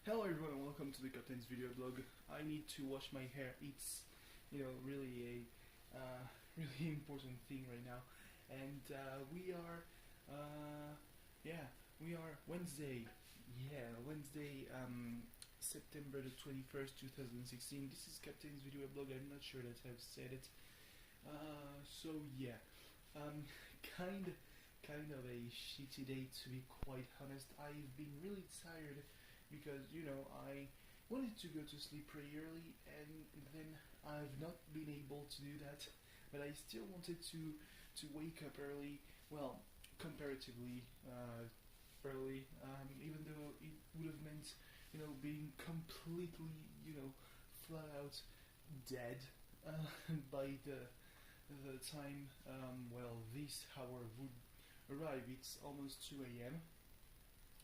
Hello everyone and welcome to the Captain's video blog. I need to wash my hair. It's, really a really important thing right now. And we are Wednesday. Yeah, Wednesday, September the 21st, 2016. This is Captain's video blog. I'm not sure that I've said it. So yeah, um, kind kind of a shitty day to be quite honest. I've been really tired because I wanted to go to sleep pretty early and then I've not been able to do that, but I still wanted to wake up early. Well, comparatively early, even though it would have meant being completely flat out dead by the time this hour would arrive. It's almost 2 a.m.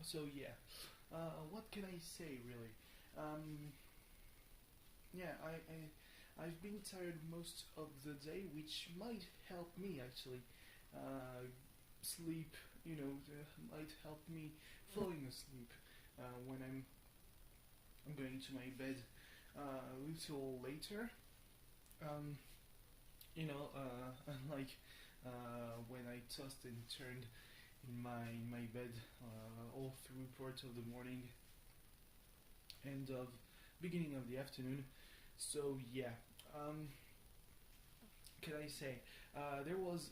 So yeah, what can I say really? Yeah, I've been tired most of the day, which might help me actually sleep. Might help me falling asleep when I'm going to my bed a little later. Um, Unlike when I tossed and turned in my bed all through part of the morning and of beginning of the afternoon. So yeah, can I say there was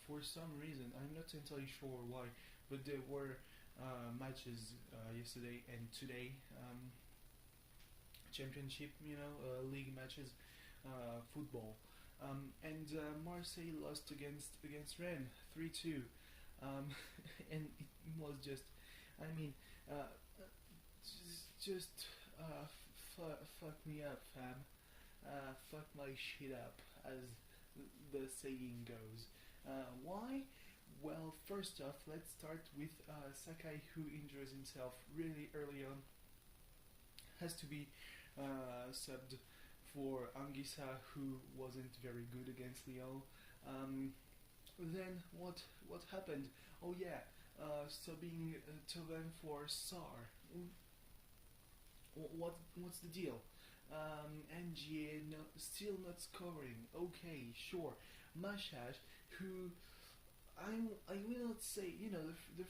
for some reason, I'm not entirely sure why, but there were matches yesterday and today, championship, league matches, football. And Marseille lost against Rennes 3-2, and it was just, I mean, just fuck me up, fam. Fuck my shit up, as the saying goes. Why? Well, first off, let's start with Sakai, who injures himself really early on. Has to be subbed for Anguissa, who wasn't very good against Lyon. Then what happened? Oh yeah, subbing Tovan for Sar. What's the deal? NGA still not scoring. Okay, sure. Mashash, who I will not say, the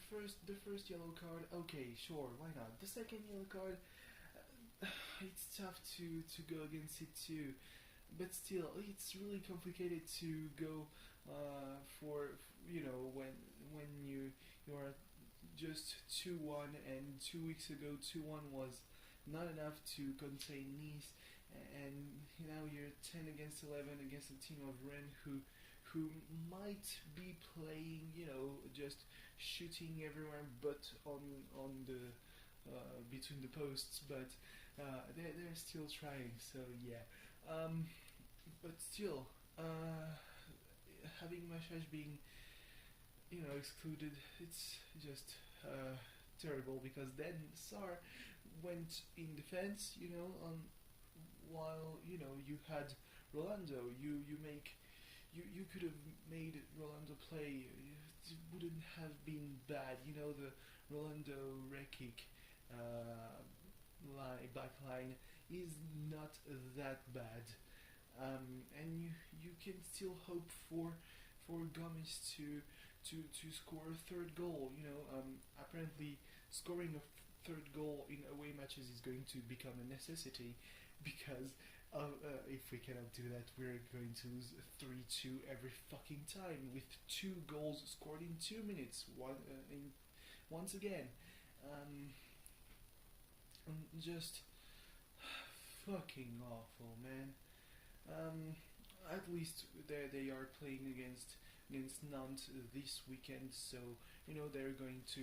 first yellow card. Okay, sure, why not? The second yellow card, it's tough to go against it too, but still, it's really complicated to go for when you are just 2-1, and 2 weeks ago 2-1 was not enough to contain Nice, and now you're 10 against 11 against a team of Rennes who might be playing, just shooting everywhere but on the between the posts, but they're still trying. So yeah, but still, having Mashash being excluded, it's just terrible, because then Sar went in defense, while you had Rolando. You could have made Rolando play. It wouldn't have been bad. The Rolando Rekic back line is not that bad, and you can still hope for Gomes to score a third goal. Apparently scoring a third goal in away matches is going to become a necessity, because if we cannot do that, we're going to lose 3-2 every fucking time, with 2 goals scored in 2 minutes. Once again, just fucking awful, man. At least they are playing against Nantes this weekend, so they're going to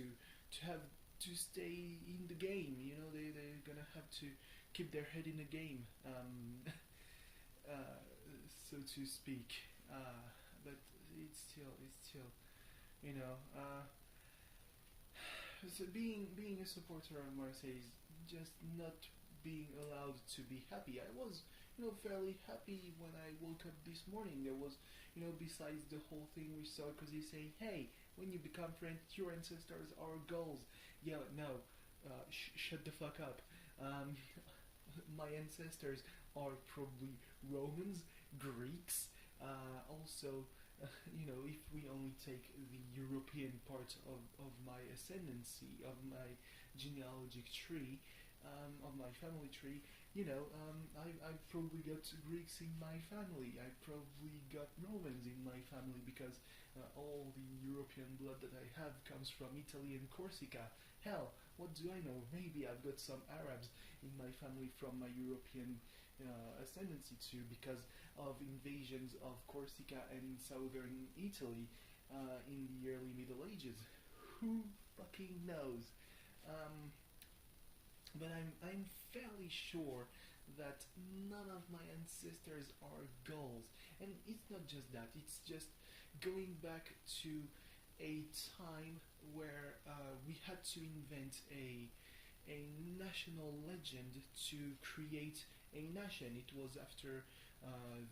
have to stay in the game. They're gonna have to keep their head in the game, so to speak. But it's still, so being a supporter of Marseille is just not being allowed to be happy. I was, fairly happy when I woke up this morning. There was, besides the whole thing we saw, because he's saying, hey, when you become French, your ancestors are goals. Yeah, no, shut the fuck up. Um, my ancestors are probably Romans, Greeks. Also, if we only take the European part of my ascendancy, of my genealogic tree, of my family tree, I probably got Greeks in my family. I probably got Romans in my family because all the European blood that I have comes from Italy and Corsica. Hell, what do I know? Maybe I've got some Arabs in my family from my European ascendancy too, because of invasions of Corsica and southern Italy in the early Middle Ages. Who fucking knows? Um, but I'm fairly sure that none of my ancestors are Gauls, and it's not just that. It's just going back to a time where we had to invent a national legend to create a nation. It was after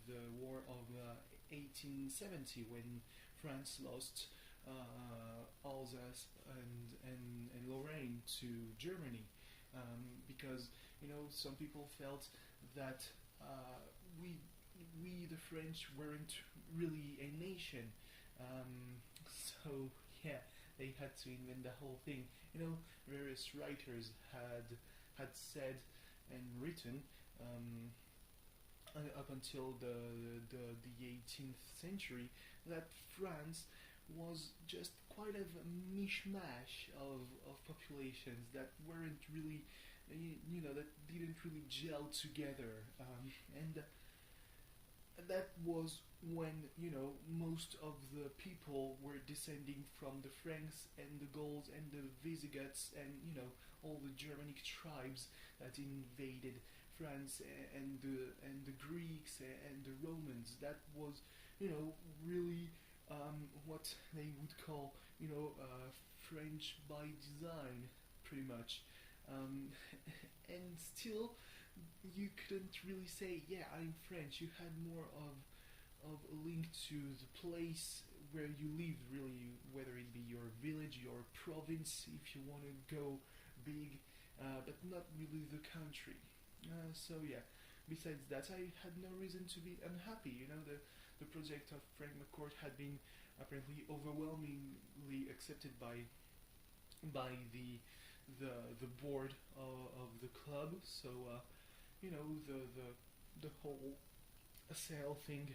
the War of 1870 when France lost Alsace and Lorraine to Germany, because some people felt that we the French weren't really a nation. So yeah, they had to invent the whole thing. Various writers had said and written up until the 18th century that France was just quite a mishmash of populations that weren't really, that didn't really gel together, and that was when most of the people were descending from the Franks and the Gauls and the Visigoths and all the Germanic tribes that invaded France, and the Greeks and the Romans. That was really what they would call French by design, pretty much. um, and still you couldn't really say, yeah, I'm French. You had more of a link to the place where you lived, really, whether it be your village, your province, if you want to go big, but not really the country. So yeah, besides that, I had no reason to be unhappy. The project of Frank McCourt had been apparently overwhelmingly accepted by the board of the club. So the whole sale thing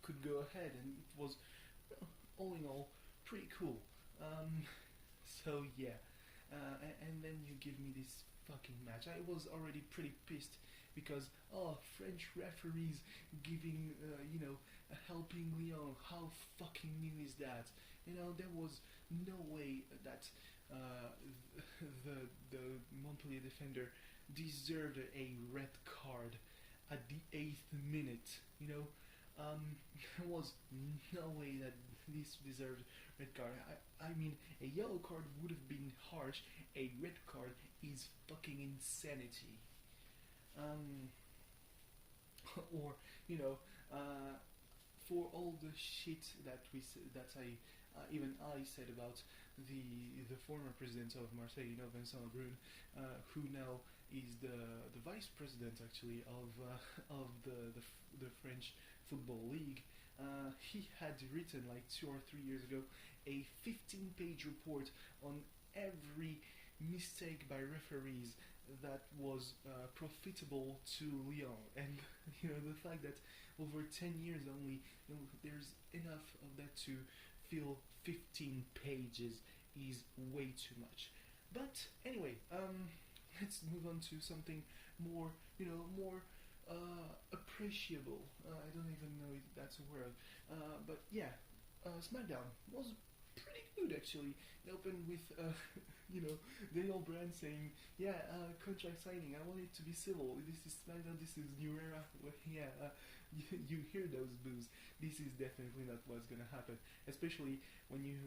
could go ahead, and it was, all in all, pretty cool. So yeah, and then you give me this fucking match. I was already pretty pissed because French referees giving helping Lyon. How fucking new is that? There was no way that the Montpellier defender deserved a red card at the 8th minute. There was no way that this deserved red card. I mean, a yellow card would have been harsh. A red card is fucking insanity. Um, or for all the shit that even I said about the former president of Marseille, Vincent Lebrun, who now is the vice president actually of the French Football League. He had written like 2 or 3 years ago a 15-page report on every mistake by referees that was profitable to Lyon, and the fact that over 10 years only, there's enough of that to fill 15 pages is way too much. But anyway, let's move on to something more, more appreciable. I don't even know if that's a word, but yeah, Smackdown was pretty good actually. It opened with Daniel Bryan saying, "Yeah, contract signing. I want it to be civil. This is SmackDown. This is New Era." Well, yeah, you hear those boos. This is definitely not what's gonna happen. Especially when you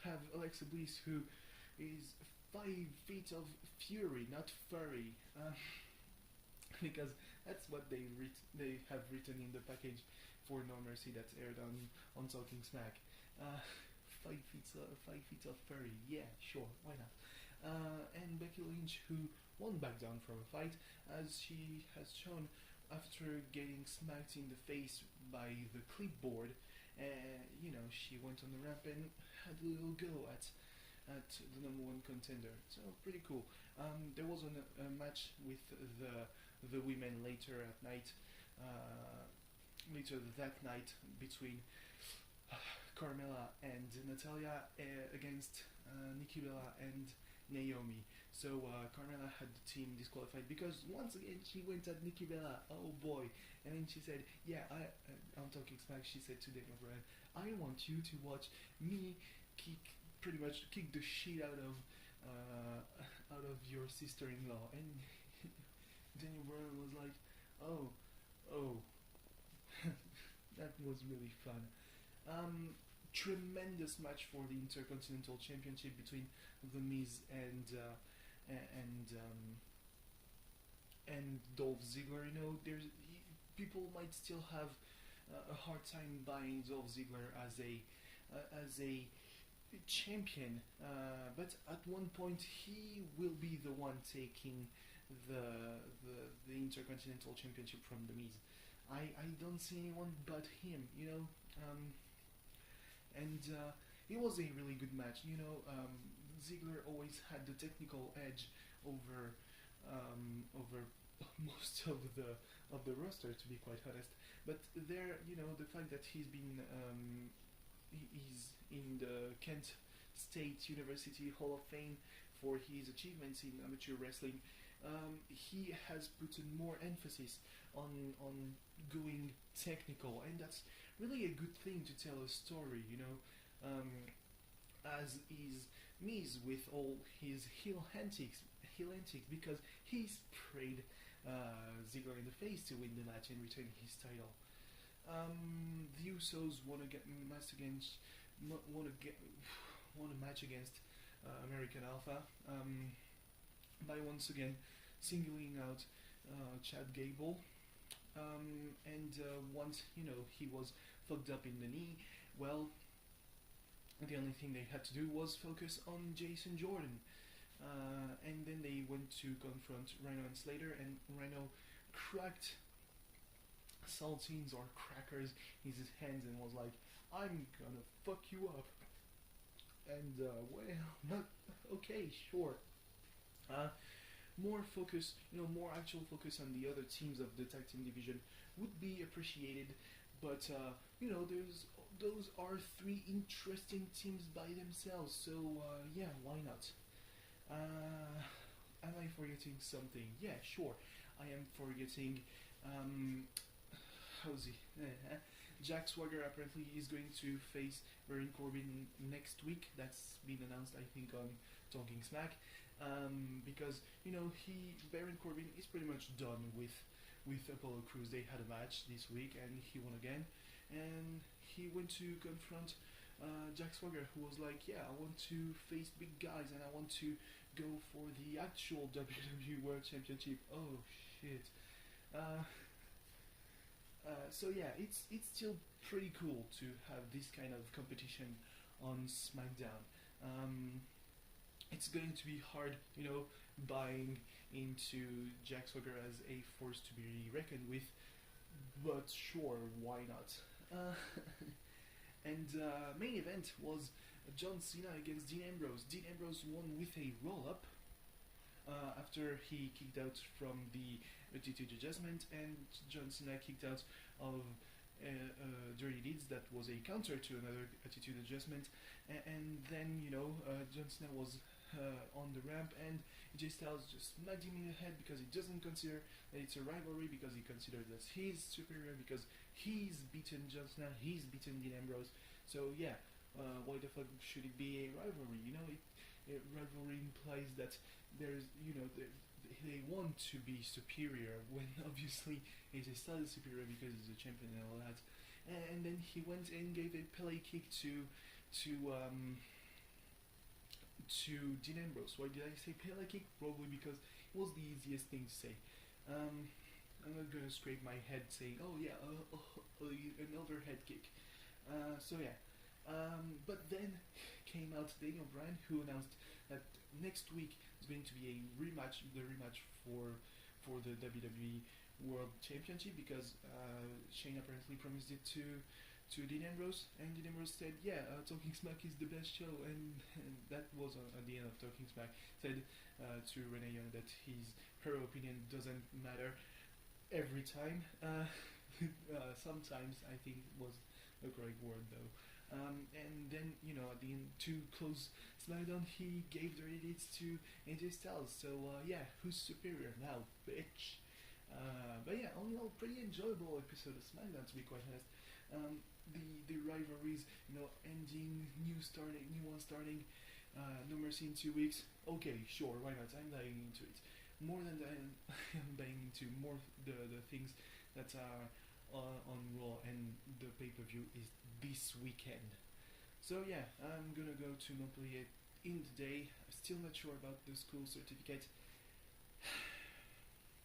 have Alexa Bliss, who is 5 feet of fury, not furry. Because that's what they have written in the package for No Mercy that aired on Talking Smack. 5 feet of furry. Yeah, sure, why not? And Becky Lynch, who won't back down from a fight, as she has shown after getting smacked in the face by the clipboard. She went on the ramp and had a little go at the number one contender. So pretty cool. There was a match with the women later at night. Later that night between Carmella and Natalia against Nikki Bella and Naomi. So Carmella had the team disqualified because once again she went at Nikki Bella. Oh boy! And then she said, "Yeah, I'm talking smack." She said to Daniel Bryan, "I want you to watch me pretty much kick the shit out of your sister-in-law." And Daniel Bryan was like, "Oh, oh." That was really fun. Tremendous match for the Intercontinental Championship between The Miz and Dolph Ziggler. People might still have a hard time buying Dolph Ziggler as a champion, but at one point he will be the one taking the Intercontinental Championship from The Miz. I don't see anyone but him, and it was a really good match. Ziggler always had the technical edge over most of the roster, to be quite honest. But there, the fact that he's in the Kent State University Hall of Fame for his achievements in amateur wrestling. He has put more emphasis on going technical, and that's really a good thing to tell a story, as is Miz with all his heel antics, because he sprayed Ziggler in the face to win the match and retain his title. The Usos won a match against American Alpha by once again singling out Chad Gable. And once he was fucked up in the knee, well, the only thing they had to do was focus on Jason Jordan. And then they went to confront Rhino and Slater, and Rhino cracked saltines or crackers in his hands and was like, "I'm gonna fuck you up." And okay, sure. More focus, more actual focus on the other teams of the tag team division would be appreciated. But those are three interesting teams by themselves. So yeah, why not? Am I forgetting something? Yeah, sure. I am forgetting. How's he? Jack Swagger apparently is going to face Baron Corbin next week. That's been announced, I think, on Talking Smack. Because Baron Corbin is pretty much done with Apollo Crews. They had a match this week and he won again, and he went to confront Jack Swagger, who was like, "Yeah, I want to face big guys and I want to go for the actual WWE World Championship." Oh shit. So yeah, it's still pretty cool to have this kind of competition on SmackDown. It's going to be hard, buying into Jack Swagger as a force to be reckoned with, but sure, why not? And main event was John Cena against Dean Ambrose. Dean Ambrose won with a roll-up after he kicked out from the Attitude Adjustment, and John Cena kicked out of Dirty Deeds. That was a counter to another Attitude Adjustment, and then John Cena was on the ramp, and AJ Styles just smacked him in the head because he doesn't consider that it's a rivalry, because he considers that he's superior, because he's beaten John Cena, he's beaten Dean Ambrose. So yeah, why the fuck should it be a rivalry? Rivalry implies that there's they want to be superior, when obviously AJ Styles is superior because he's a champion and all that. And then he went and gave a Pele kick to Dean Ambrose. Why did I say Pele kick? Probably because it was the easiest thing to say. I'm not gonna scrape my head saying, "Oh yeah, an overhead kick." So yeah, But then came out Daniel Bryan, who announced that next week is going to be a rematch, the rematch for the WWE World Championship, because Shane apparently promised it to Dean Ambrose, and Dean Ambrose said, "Yeah, Talking Smack is the best show," and that was at the end of Talking Smack. Said to Renee Young that her opinion doesn't matter every time. Sometimes, I think, was the correct word though. And then, at the end, to close SmackDown, he gave the edits to AJ Styles. So yeah, who's superior now, bitch? But yeah, all in all, pretty enjoyable episode of SmackDown, to be quite honest. The rivalries, ending, new one starting. No Mercy in 2 weeks. Okay, sure, why not? I'm diving into it. More than that, I'm diving into more the things that are on Raw, and the pay-per-view is this weekend. So yeah, I'm gonna go to Montpellier in the day. I'm still not sure about the school certificate.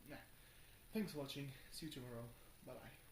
Nah. Thanks for watching. See you tomorrow. Bye bye.